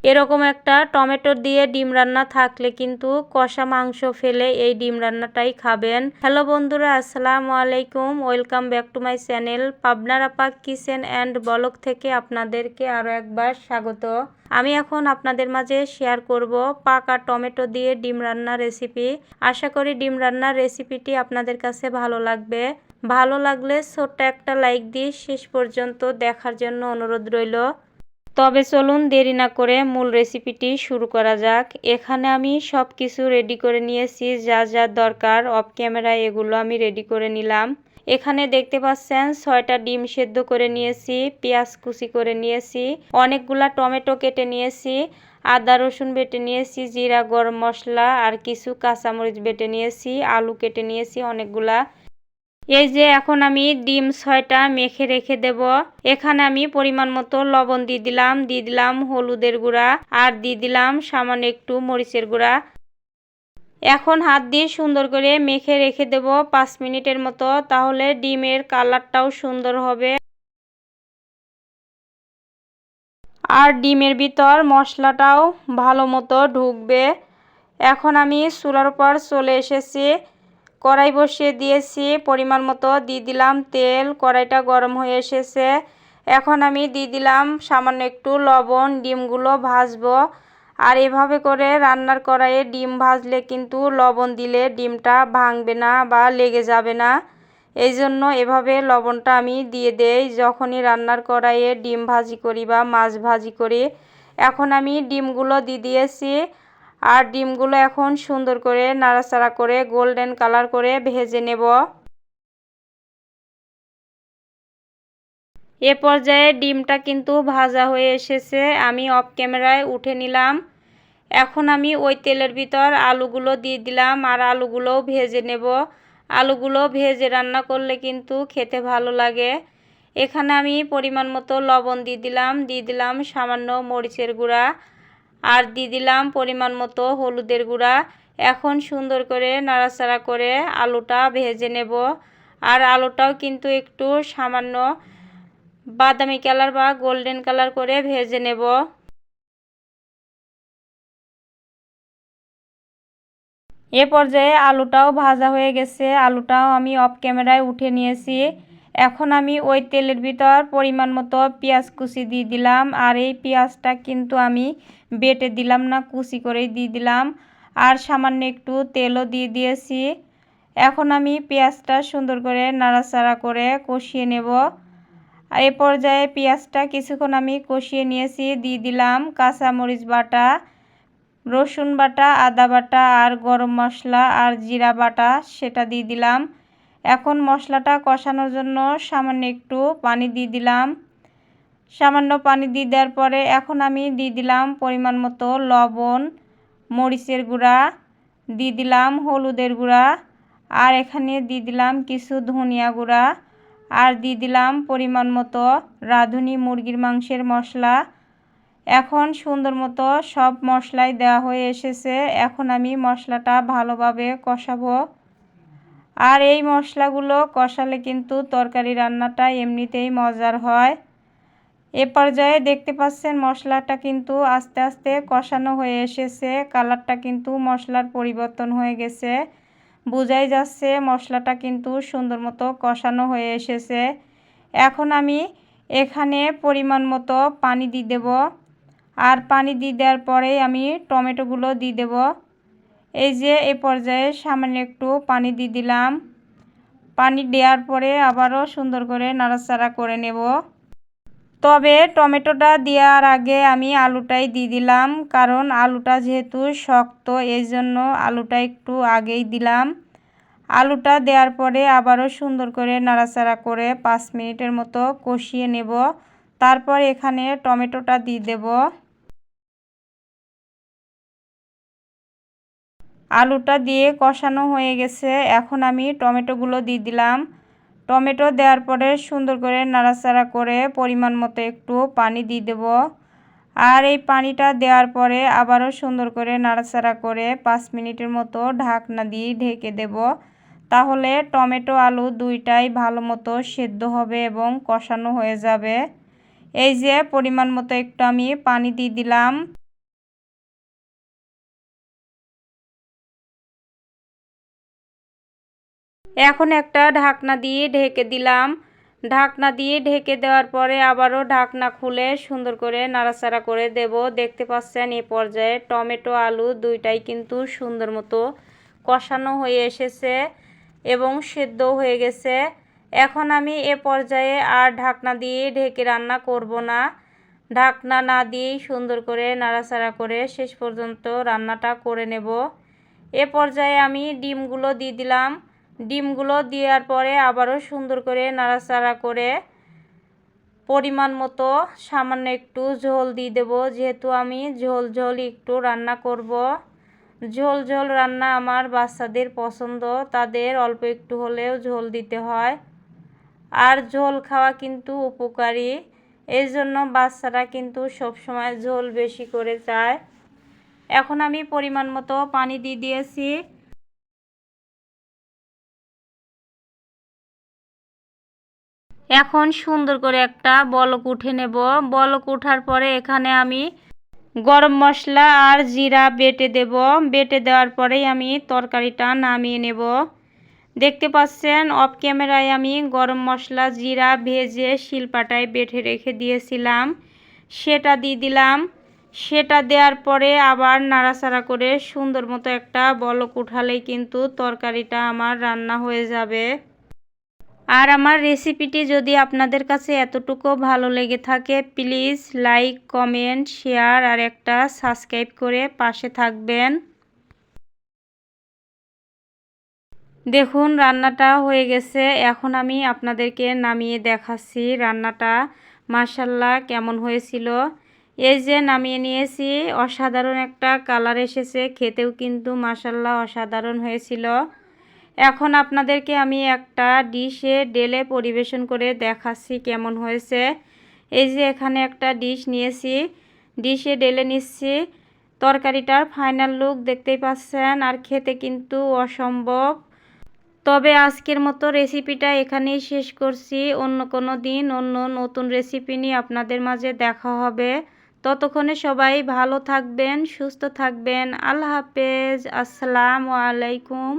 এরকম একটা টমেটো দিয়ে ডিম রান্না থাকলে কিন্তু কষা মাংস ফেলে এই ডিম রান্নাটাই খাবেন। হ্যালো বন্ধুরা, আসসালামু আলাইকুম, welcome back to my channel পাবনার আপা কিচেন অ্যান্ড ব্লগ থেকে আপনাদেরকে আরও একবার স্বাগত। আমি এখন আপনাদের মাঝে শেয়ার করব পাকা টমেটো দিয়ে ডিম রান্নার রেসিপি। আশা করি ডিম রান্নার রেসিপিটি আপনাদের কাছে ভালো লাগবে। ভালো লাগলে ছোট্ট একটা লাইক দিয়ে শেষ পর্যন্ত দেখার জন্য অনুরোধ রইল। তবে চলুন দেরি না করে মূল রেসিপিটি শুরু করা যাক। এখানে আমি সব কিছু রেডি করে নিয়েছি, যা যা দরকার অফ ক্যামেরায় এগুলো আমি রেডি করে নিলাম। এখানে দেখতে পাচ্ছেন 6টা ডিম সেদ্ধ করে নিয়েছি, পেঁয়াজ কুচি করে নিয়েছি, অনেকগুলা টমেটো কেটে নিয়েছি, আদা রসুন বেটে নিয়েছি, জিরা গরম মশলা আর কিছু কাঁচামরিচ বেটে নিয়েছি, আলু কেটে নিয়েছি অনেকগুলা। এই যে এখন আমি ডিম 6টা মেখে রেখে দেব। এখানে আমি পরিমাণ মতো লবণ দিয়ে দিলাম হলুদের গুঁড়া আর দিয়ে দিলাম সামান্য একটু মরিচের গুঁড়া। এখন হাত দিয়ে সুন্দর করে মেখে রেখে দেব 5 মিনিটের মতো, তাহলে ডিমের কালারটাও সুন্দর হবে আর ডিমের ভিতর মশলাটাও ভালো মতো ঢুকবে। এখন আমি চুলার উপর চলে এসেছি, কড়াই বসিয়ে দিয়েছি, পরিমাণ মতো দিয়ে দিলাম তেল, কড়াইটা গরম হয়ে এসেছে। এখন আমি দিয়ে দিলাম সামান্য একটু লবণ, ডিমগুলো ভাজবো। আর এভাবে করে রান্নার কড়াইয়ে ডিম ভাজলে কিন্তু লবণ দিলে ডিমটা ভাঙবে না বা লেগে যাবে না। এই জন্য এভাবে লবণটা আমি দিয়ে দেই যখনই রান্নার কড়াইয়ে ডিম ভাজি করি বা মাছ ভাজি করি। এখন আমি ডিমগুলো দিয়ে দিয়েছি আর ডিমগুলো এখন সুন্দর করে নাড়াচাড়া করে গোল্ডেন কালার করে ভেজে নেব। এ পর্যায়ে ডিমটা কিন্তু ভাজা হয়ে এসেছে, আমি অফ ক্যামেরায় উঠে নিলাম। এখন আমি ওই তেলের ভিতর আলুগুলো দিয়ে দিলাম আর আলুগুলোও ভেজে নেব। আলুগুলো ভেজে রান্না করলে কিন্তু খেতে ভালো লাগে। এখানে আমি পরিমাণ মতো লবণ দিয়ে দিলাম সামান্য মরিচের গুঁড়া আর দিয়ে দিলাম পরিমাণ মতো হলুদের গুঁড়া। এখন সুন্দর করে নাড়াচাড়া করে আলুটা ভেজে নেব। আর আলুটাও কিন্তু একটু সামান্য বাদামি কালার বা গোল্ডেন কালার করে ভেজে নেব। এ পর্যায়ে আলুটাও ভাজা হয়ে গেছে, আলুটাও আমি অফ ক্যামেরায় উঠে নিয়েছি। এখন আমি ওই তেলের ভিতর পরিমাণ মতো পেঁয়াজ কুচি দিয়ে দিলাম আর এই পেঁয়াজটা কিন্তু আমি বেটে দিলাম না, কুচি করেই দিয়ে দিলাম আর সামান্য একটু তেলও দিয়ে দিয়েছি। এখন আমি পেঁয়াজটা সুন্দর করে নাড়াচাড়া করে কষিয়ে নেব। আর এ পর্যায়ে পেঁয়াজটা কিছুক্ষণ আমি কষিয়ে নিয়েছি, দিয়ে দিলাম কাঁচামরিচ বাটা, রসুন বাটা, আদা বাটা আর গরম মশলা আর জিরা বাটা সেটা দিয়ে দিলাম। এখন মশলাটা কষানোর জন্য সামান্য একটু পানি দিয়ে দিলাম। সামান্য পানি দিয়ে দেওয়ার পরে এখন আমি দিয়ে দিলাম পরিমাণ মতো লবণ, মরিচের গুঁড়া, দিয়ে দিলাম হলুদের গুঁড়া আর এখানে দিয়ে দিলাম কিছু ধনিয়া গুঁড়া আর দিয়ে দিলাম পরিমাণ মতো রাঁধুনি মুরগির মাংসের মশলা। এখন সুন্দর মতো সব মশলাই দেওয়া হয়ে এসেছে। এখন আমি মশলাটা ভালোভাবে কষাবো। আর এই মশলাগুলো কষালে কিন্তু তরকারি রান্নাটা এমনিতেই মজার হয়। এ পর্যায়ে দেখতে পাচ্ছেন মশলাটা কিন্তু আস্তে আস্তে কষানো হয়ে এসেছে, কালারটা কিন্তু মশলার পরিবর্তন হয়ে গেছে, বোঝাই যাচ্ছে মশলাটা কিন্তু সুন্দর মতো কষানো হয়ে এসেছে। এখন আমি এখানে পরিমাণ মতো পানি দিয়ে দেব আর পানি দিয়ে দেওয়ার পরে আমি টমেটোগুলো দিয়ে দেব। এই যে এ পর্যায়ে সামান্য একটু পানি দিয়ে দিলাম। পানি দেওয়ার পরে আবারও সুন্দর করে নাড়াচাড়া করে নেব। তবে টমেটোটা দেওয়ার আগে আমি আলুটাই দিয়ে দিলাম, কারণ আলুটা যেহেতু শক্ত এই জন্য আলুটা একটু আগেই দিলাম। আলুটা দেওয়ার পরে আবারও সুন্দর করে নাড়াচাড়া করে 5 মিনিটের মতো কষিয়ে নেব। তারপর এখানে টমেটোটা দিয়ে দেব। আলুটা দিয়ে কষানো হয়ে গেছে, এখন আমি টমেটোগুলো দিয়ে দিলাম। টমেটো দেওয়ার পরে সুন্দর করে নাড়াচাড়া করে পরিমাণ মতো একটু পানি দিয়ে দেব। আর এই পানিটা দেওয়ার পরে আবারও সুন্দর করে নাড়াচাড়া করে 5 মিনিটের মতো ঢাকনা দিয়ে ঢেকে দেব। তাহলে টমেটো আলু দুইটাই ভালো মতো সেদ্ধ হবে এবং কষানো হয়ে যাবে। এই যে পরিমাণ মতো একটু আমি পানি দিয়ে দিলাম। এখন একটা ঢাকনা দিয়ে ঢেকে দিলাম। ঢাকনা দিয়ে ঢেকে দেওয়ার পরে আবারও ঢাকনা খুলে সুন্দর করে নাড়াচাড়া করে দেব। দেখতে পাচ্ছেন এই পর্যায়ে টমেটো আলু দুইটাই কিন্তু সুন্দর মতো কষানো হয়ে এসেছে এবং সেদ্ধ হয়ে গেছে। এখন আমি এ পর্যায়ে আর ঢাকনা দিয়ে ঢেকে রান্না করব না। ঢাকনা না দিয়েই সুন্দর করে নাড়াচাড়া করে শেষ পর্যন্ত রান্নাটা করে নেব। এ পর্যায়ে আমি ডিমগুলো দিয়ে দিলাম। ডিমগুলো দেওয়ার পরে আবারও সুন্দর করে নাড়াচাড়া করে পরিমাণ মতো সামান্য একটু ঝোল দিয়ে দেব, যেহেতু আমি ঝোল ঝোল একটু রান্না করব। ঝোল ঝোল রান্না আমার বাচ্চাদের পছন্দ, তাদের অল্প একটু হলেও ঝোল দিতে হয়। আর ঝোল খাওয়া কিন্তু উপকারী, এই জন্য বাচ্চারা কিন্তু সবসময় ঝোল বেশি করে চায়। এখন আমি পরিমাণ মতো পানি দিয়ে দিয়েছি। এখন সুন্দর করে একটা বলক উঠে নেব। বলক ওঠার পরে এখানে আমি গরম মশলা আর জিরা বেটে দেব। বেটে দেওয়ার পরেই আমি তরকারিটা নামিয়ে নেব। দেখতে পাচ্ছেন অফ ক্যামেরায় আমি গরম মশলা জিরা ভেজে শিলপাটায় বেটে রেখে দিয়েছিলাম, সেটা দিয়ে দিলাম। সেটা দেওয়ার পরে আবার নাড়াচাড়া করে সুন্দর মতো একটা বলক উঠালেই কিন্তু তরকারিটা আমার রান্না হয়ে যাবে। আর আমার রেসিপিটি যদি আপনাদের কাছে এতটুকু ভালো লেগে থাকে, প্লিজ লাইক, কমেন্ট, শেয়ার আর একটা সাবস্ক্রাইব করে পাশে থাকবেন। দেখুন রান্নাটা হয়ে গেছে। এখন আমি আপনাদেরকে নামিয়ে দেখাচ্ছি রান্নাটা মাশাআল্লাহ কেমন হয়েছিল। এই যে নামিয়ে নিয়েছি, অসাধারণ একটা কালার এসেছে, খেতেও কিন্তু মাশাআল্লাহ অসাধারণ হয়েছিল। এখন আপনাদেরকে আমি একটা ডিশে ঢেলে পরিবেশন করে দেখাচ্ছি কেমন হয়েছে। এই যে এখানে একটা ডিশ নিয়েছি, ডিশে ঢেলে নিচ্ছি। তরকারিটার ফাইনাল লুক দেখতেই পাচ্ছেন, আর খেতে কিন্তু অসম্ভব। তবে আজকের মতো রেসিপিটা এখানেই শেষ করছি। অন্য কোনো দিন অন্য নতুন রেসিপি নিয়ে আপনাদের মাঝে দেখা হবে। ততক্ষণে সবাই ভালো থাকবেন, সুস্থ থাকবেন। আল্লাহ হাফেজ, আসসালামু আলাইকুম।